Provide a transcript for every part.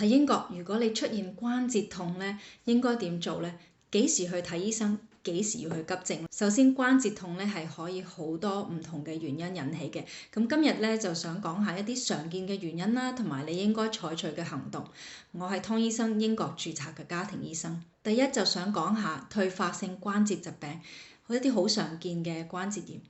喺英國，如果你出現關節痛咧，應該點做咧？幾時去睇醫生？幾時要去急症？首先，關節痛咧係可以好多唔同嘅原因引起嘅。咁今日咧就想講下一啲常見嘅原因啦，同埋你應該採取嘅行動。我係湯醫生，英國註冊嘅家庭醫生。第一就想講下退化性關節疾病，一啲好常見嘅關節炎。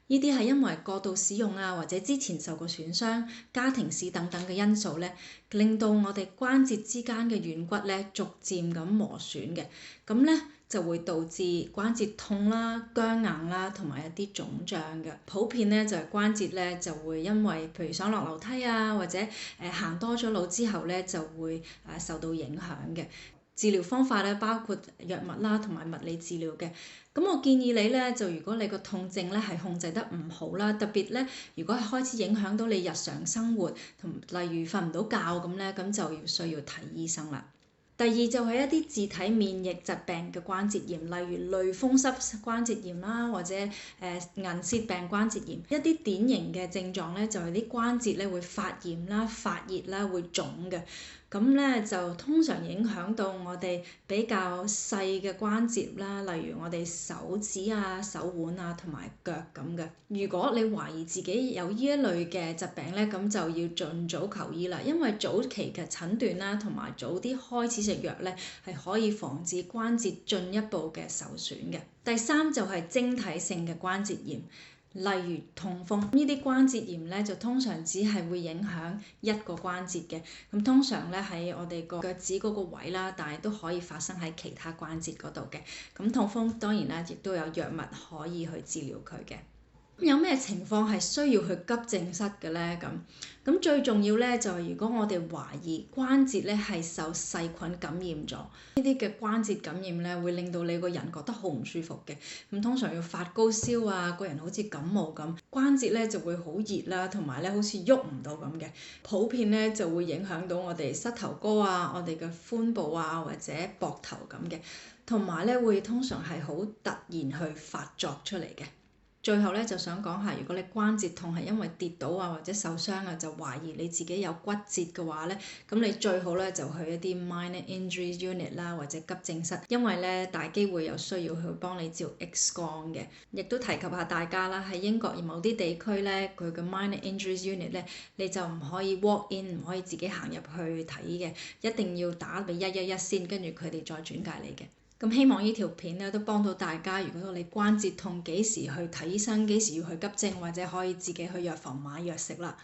呢啲係因為過度使用啊，或者之前受過損傷、家庭史等等嘅因素咧，令到我哋關節之間嘅軟骨咧逐漸咁磨損嘅，咁咧就會導致關節痛啦、僵硬啦，同埋一啲腫脹嘅。普遍咧就係關節咧就會因為譬如想落樓梯啊，或者行多咗路之後咧就會受到影響嘅。治療方法咧包括藥物啦，同埋物理治療嘅。咁我建議你咧，就如果你個痛症咧係控制得唔好啦，特別咧如果係開始影響到你日常生活，同例如瞓唔到覺咁咧，咁就要需要睇醫生啦。第二就係一啲自體免疫疾病嘅關節炎，例如類風濕關節炎啦，或者銀屑病關節炎。一啲典型嘅症狀咧，就係啲關節咧會發炎啦、發熱啦、會腫嘅。咁咧就通常影響到我哋比較細嘅關節啦，例如我哋手指啊、手腕啊同埋腳咁嘅。如果你懷疑自己有呢一類嘅疾病咧，咁就要盡早求醫啦，因為早期嘅診斷啦，同埋早啲開始食藥咧，係可以防止關節進一步嘅受損嘅。第三就係晶體性嘅關節炎。例如痛風，呢啲關節炎咧就通常只係會影響一個關節嘅，咁通常咧喺我哋個腳趾嗰個位啦，但係都可以發生喺其他關節嗰度嘅。咁痛風當然啦，亦都有藥物可以去治療佢嘅。有咩情況係需要去急症室嘅咧？咁最重要咧就係如果我哋懷疑關節咧係受細菌感染咗，呢啲嘅關節感染咧會令到你個人覺得好唔舒服嘅。咁通常要發高燒啊，個人好似感冒咁，關節咧就會好熱啦，同埋咧好似喐唔到咁嘅。普遍咧就會影響到我哋膝頭哥啊、我哋嘅髖部啊或者膊頭咁嘅，同埋咧會通常係好突然去發作出嚟嘅。最後咧就想講下，如果你關節痛係因為跌倒啊或者受傷啊，就懷疑你自己有骨折嘅話咧，咁你最好咧就去一啲 minor injury unit 啦或者急症室，因為咧大機會有需要去幫你照 X 光嘅。亦都提及下大家啦，喺英國某啲地區咧，佢嘅 minor injury unit 咧，你就唔可以 walk in，唔可以自己行入去睇嘅，一定要打俾111先，跟住佢哋再轉介你嘅。咁希望呢條片咧都幫到大家。如果你關節痛，幾時去睇醫生，幾時要去急症，或者可以自己去藥房買藥食啦。